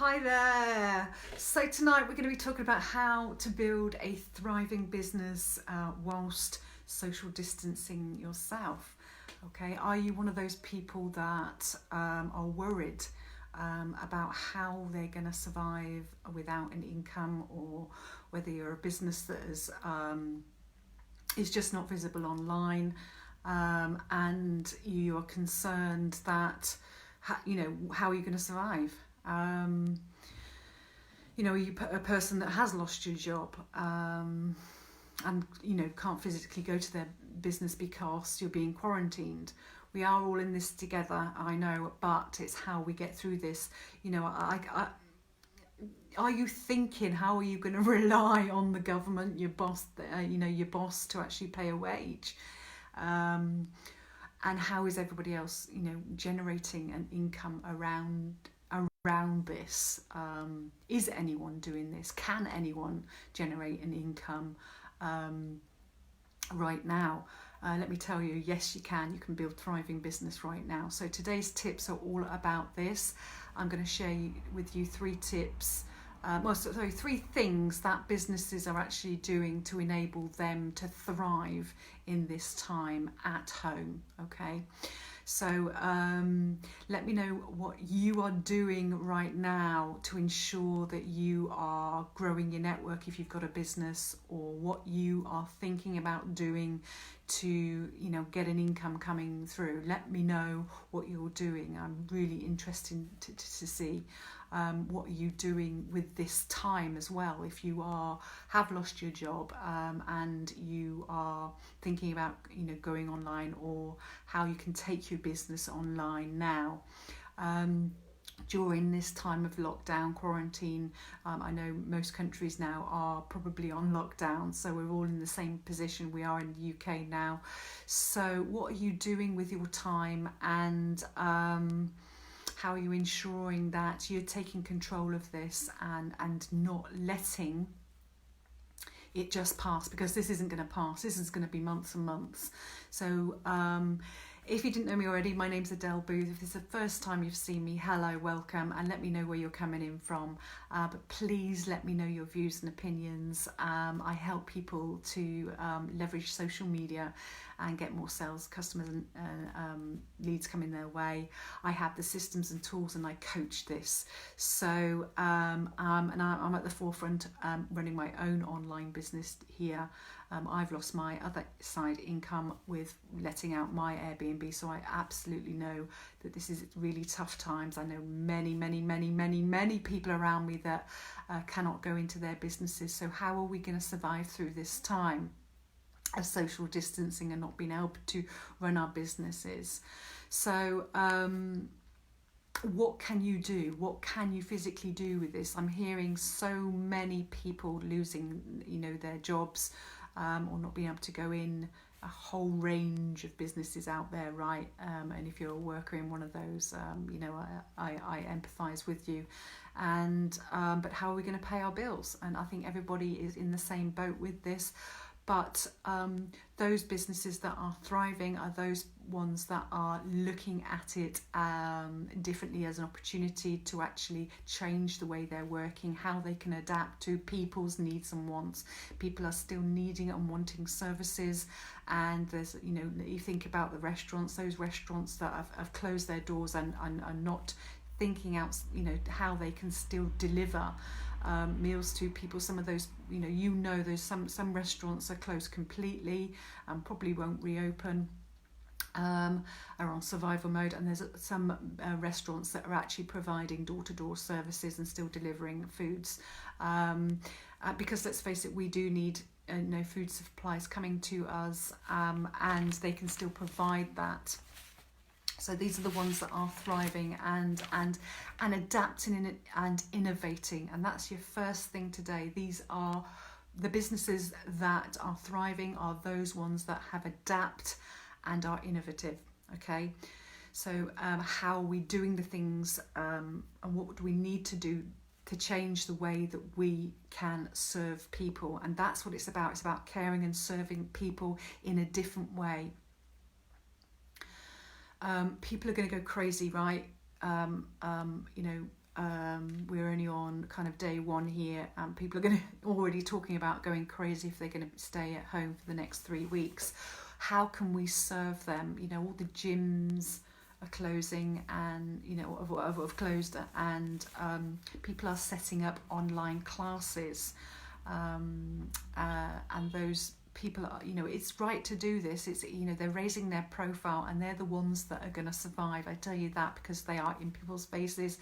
Hi there. So tonight we're going to be talking about how to build a thriving business whilst social distancing yourself. Okay, are you one of those people that are worried about how they're going to survive without an income, or whether you're a business that is just not visible online, and you are concerned that how are you going to survive? Are you a person that has lost your job and can't physically go to their business because you're being quarantined? We are all in this together, I know, but it's how we get through this. Are you thinking, how are you going to rely on the government, your boss, your boss, to actually pay a wage? And how is everybody else, generating an income around this? Is anyone doing this? Can anyone generate an income right now? Let me tell you, yes, you can. You can build thriving business right now. So today's tips are all about this. I'm going to share with you three tips. Three things that businesses are actually doing to enable them to thrive in this time at home. Okay, so let me know what you are doing right now to ensure that you are growing your network if you've got a business, or what you are thinking about doing to get an income coming through. Let me know what you're doing. I'm really interested to see what are you doing with this time as well. If you have lost your job and you are thinking about going online, or how you can take your business online now. During this time of lockdown, quarantine, I know most countries now are probably on lockdown, so we're all in the same position we are in the UK now. So what are you doing with your time, and how are you ensuring that you're taking control of this and not letting it just pass? Because this isn't going to pass. This is going to be months and months. So if you didn't know me already, my name's Adele Booth. If this is the first time you've seen me, hello, welcome, and let me know where you're coming in from. But please let me know your views and opinions. I help people to leverage social media and get more sales, customers, and leads coming their way. I have the systems and tools, and I coach this. So and I'm at the forefront running my own online business here. I've lost my other side income with letting out my Airbnb, so I absolutely know that this is really tough times. I know many people around me that cannot go into their businesses. So how are we going to survive through this time of social distancing and not being able to run our businesses? So what can you do? What can you physically do with this? I'm hearing so many people losing their jobs, or not being able to go in. A whole range of businesses out there, right? And if you're a worker in one of those, I empathise with you. And but how are we going to pay our bills? And I think everybody is in the same boat with this. But those businesses that are thriving are those ones that are looking at it differently, as an opportunity to actually change the way they're working, how they can adapt to people's needs and wants. People are still needing and wanting services, and there's you think about the restaurants, those restaurants that have closed their doors and are not thinking out how they can still deliver meals to people. Some of those there's some restaurants are closed completely and probably won't reopen, are on survival mode, and there's some restaurants that are actually providing door-to-door services and still delivering foods, because let's face it, we do need food supplies coming to us, and they can still provide that. So these are the ones that are thriving and adapting and innovating. And that's your first thing today. These are the businesses that are thriving, are those ones that have adapt and are innovative. Okay. So how are we doing the things, and what do we need to do to change the way that we can serve people? And that's what it's about. It's about caring and serving people in a different way. People are going to go crazy, right? we're only on kind of day one here, and people are going to already talking about going crazy if they're going to stay at home for the next 3 weeks. How can we serve them? You know, all the gyms are closing, and you know have closed, and people are setting up online classes, and those people are, you know, it's right to do this. It's, you know, they're raising their profile, and they're the ones that are going to survive. I tell you that because they are in people's faces.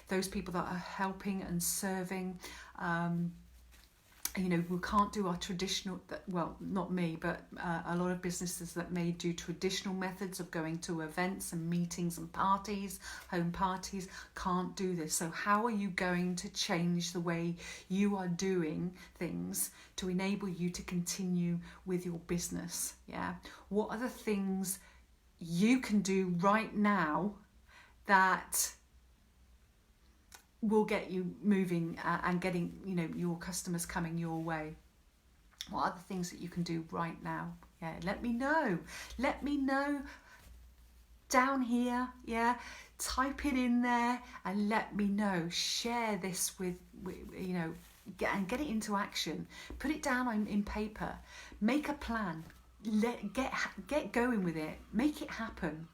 Those people that are helping and serving, you know, we can't do our traditional, well, not me, but a lot of businesses that may do traditional methods of going to events and meetings and parties, home parties, can't do this. So how are you going to change the way you are doing things to enable you to continue with your business? Yeah. What are the things you can do right now that will get you moving and getting, you know, your customers coming your way? What are the things that you can do right now? Yeah, let me know down here. Yeah, type it in there and let me know. Share this with you know, get it into action. Put it down in paper. Make a plan. Get going with it. Make it happen.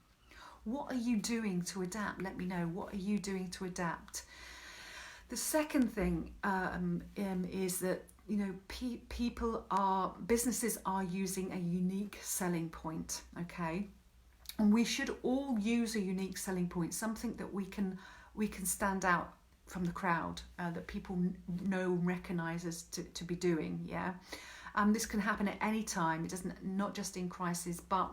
What are you doing to adapt? Let me know. What are you doing to adapt? The second thing is that, you know, businesses are using a unique selling point, okay? And we should all use a unique selling point, something that we can stand out from the crowd, that people know and recognise us to be doing, yeah? This can happen at any time. It doesn't, not just in crisis, but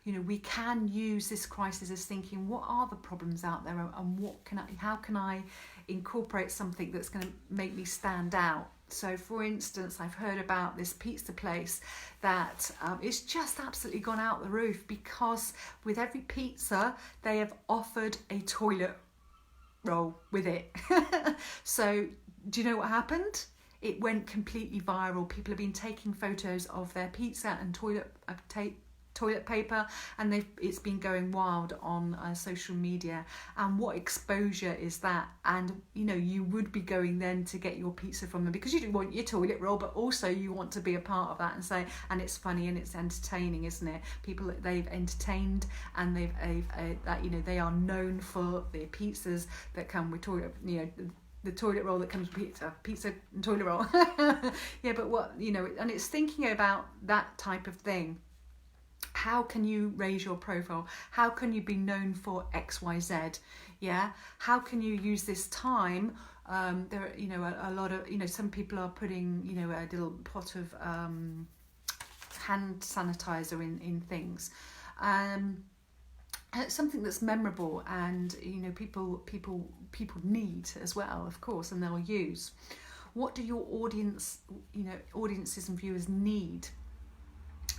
you know, we can use this crisis as thinking, what are the problems out there, and how can I incorporate something that's going to make me stand out? So, for instance, I've heard about this pizza place that it's just absolutely gone out the roof because with every pizza they have offered a toilet roll with it. So, do you know what happened? It went completely viral. People have been taking photos of their pizza and toilet paper, and it's been going wild on social media. And what exposure is that? And you know, you would be going then to get your pizza from them because you do want your toilet roll, but also you want to be a part of that and say, and it's funny and it's entertaining, isn't it? People, they've entertained, and they've that, you know, they are known for their pizzas that come with toilet, you know, the toilet roll that comes with pizza and toilet roll. Yeah, but what, you know, and it's thinking about that type of thing. How can you raise your profile? How can you be known for XYZ? Yeah. How can you use this time? There are, you know, a lot of, you know, some people are putting, you know, a little pot of hand sanitizer in things. Something that's memorable, and you know, people need as well, of course, and they'll use. What do your audiences and viewers need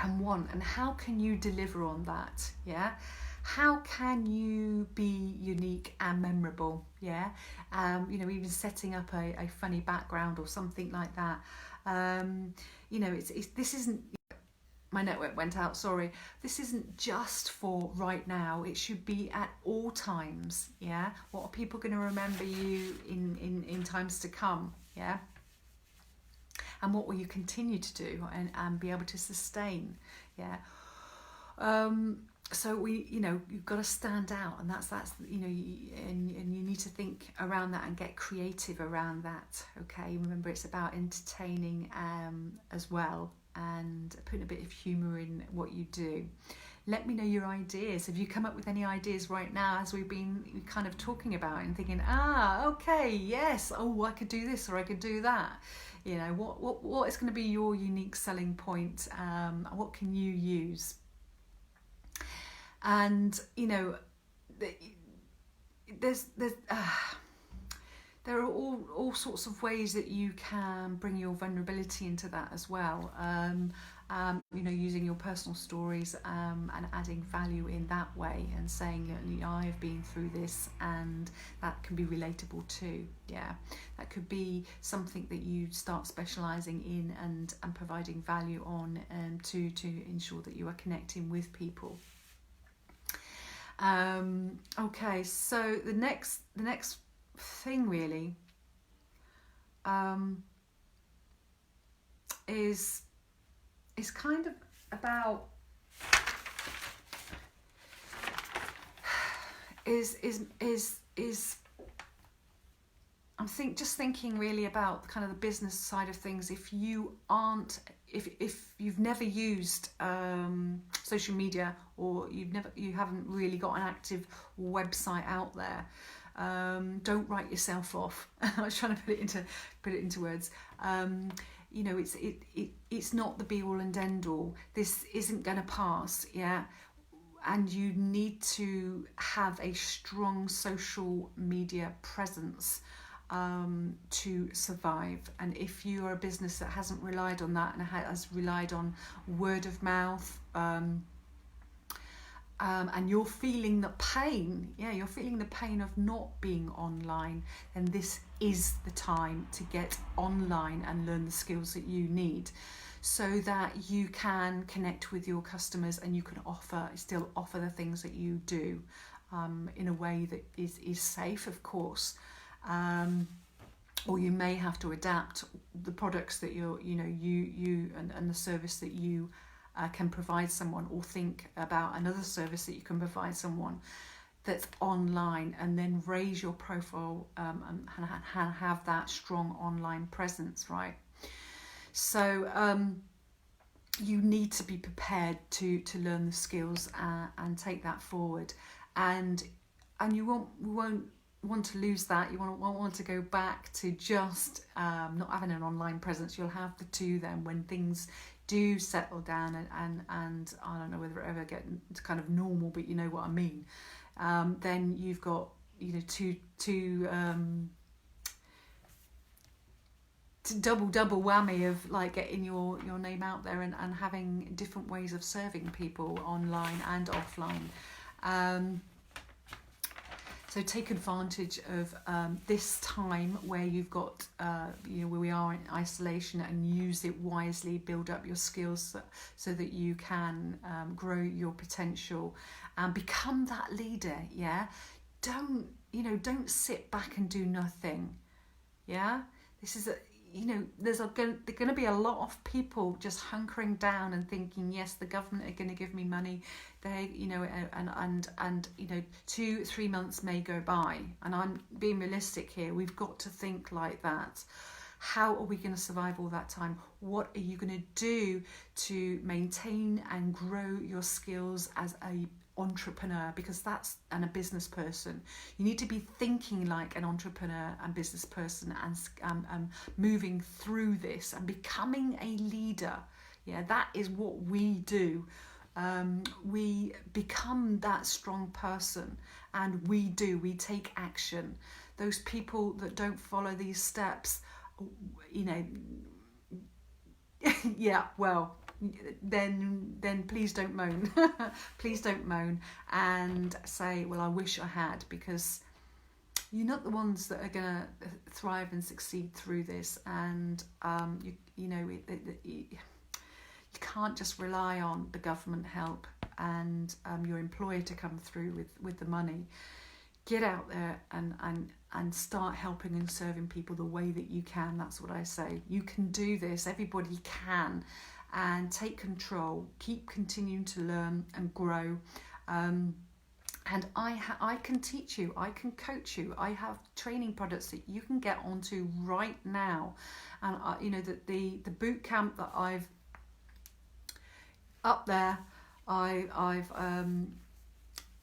and want, and how can you deliver on that? Yeah, how can you be unique and memorable? Yeah, you know, even setting up a funny background or something like that. You know, this isn't. My network went out, sorry. This isn't just for right now. It should be at all times, yeah? What are people going to remember you in times to come, yeah? And what will you continue to do and be able to sustain, yeah? So you know, you've got to stand out, and that's you know, and you need to think around that and get creative around that, okay? Remember, it's about entertaining as well, and putting a bit of humour in what you do. Let me know your ideas. Have you come up with any ideas right now as we've been kind of talking about and thinking, okay, yes, oh, I could do this or I could do that. You know, what is going to be your unique selling point? What can you use? And you know, there are all sorts of ways that you can bring your vulnerability into that as well. You know, using your personal stories and adding value in that way, and saying, you know, I've been through this, and that can be relatable too. Yeah, that could be something that you start specialising in and providing value on, to ensure that you are connecting with people. Okay, so the next thing really is kind of about is I'm thinking really about kind of the business side of things. If you you've never used social media, or you haven't really got an active website out there, don't write yourself off. I was trying to put it into words. You know, it's not the be all and end all. This isn't going to pass, yeah. And you need to have a strong social media presence to survive. And if you are a business that hasn't relied on that and has relied on word of mouth, and you're feeling the pain, you're feeling the pain of not being online, then this is the time to get online and learn the skills that you need, so that you can connect with your customers and you can still offer the things that you do in a way that is safe, of course. Or you may have to adapt the products that you and the service that you can provide someone, or think about another service that you can provide someone that's online, and then raise your profile and have that strong online presence, right? So you need to be prepared to learn the skills and take that forward, and you won't want to lose that. You won't want to go back to just not having an online presence. You'll have the two then when things do settle down and I don't know whether it ever get to kind of normal, but you know what I mean. Then you've got two double whammy of like getting your name out there and having different ways of serving people online and offline. So take advantage of this time where you've got, where we are in isolation, and use it wisely. Build up your skills so that you can grow your potential and become that leader. Yeah, don't sit back and do nothing. Yeah, this is there's going to be a lot of people just hunkering down and thinking, yes, the government are going to give me money. They, and 2-3 months may go by, and I'm being realistic here. We've got to think like that. How are we going to survive all that time? What are you going to do to maintain and grow your skills as a entrepreneur, because and a business person? You need to be thinking like an entrepreneur and business person, and moving through this and becoming a leader. Yeah, that is what we do. We become that strong person, and we take action. Those people that don't follow these steps, yeah, well, then please don't moan. Please don't moan and say, well, I wish I had, because you're not the ones that are going to thrive and succeed through this. And you can't just rely on the government help and your employer to come through with the money. Get out there and start helping and serving people the way that you can. That's what I say. You can do this. Everybody can. And take control. Keep continuing to learn and grow. And I can teach you. I can coach you. I have training products that you can get onto right now. And the boot camp that I've up there, I've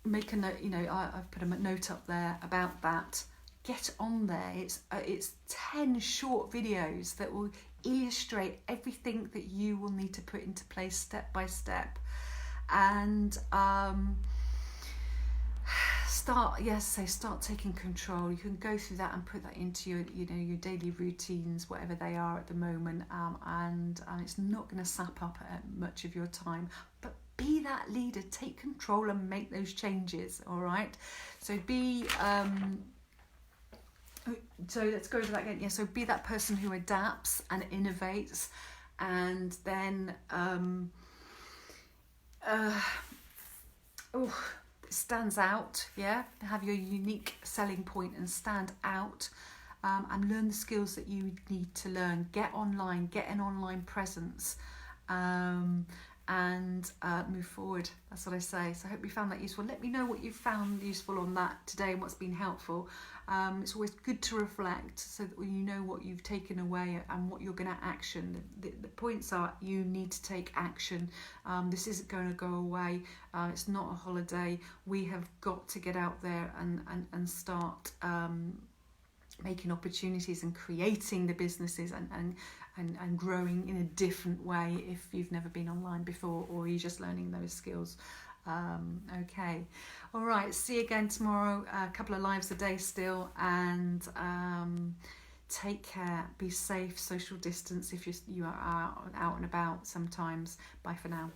make a note. I've put a note up there about that. Get on there. It's 10 short videos that will illustrate everything that you will need to put into place step by step, and start taking control. You can go through that and put that into your daily routines, whatever they are at the moment, and it's not going to sap up much of your time, but be that leader. Take control and make those changes. All right, so so let's go over that again. Yeah, so be that person who adapts and innovates, and then stands out, yeah, have your unique selling point and stand out, and learn the skills that you need to learn. Get online, get an online presence, and move forward. That's what I say. So I hope you found that useful. Let me know what you found useful on that today and what's been helpful. It's always good to reflect so that you know what you've taken away and what you're going to action. The points are, you need to take action. This isn't going to go away. It's not a holiday. We have got to get out there and start making opportunities and creating the businesses and growing in a different way if you've never been online before or you're just learning those skills. Okay, all right, see you again tomorrow. A couple of lives a day still, and take care, be safe, social distance if you are out and about sometimes. Bye for now.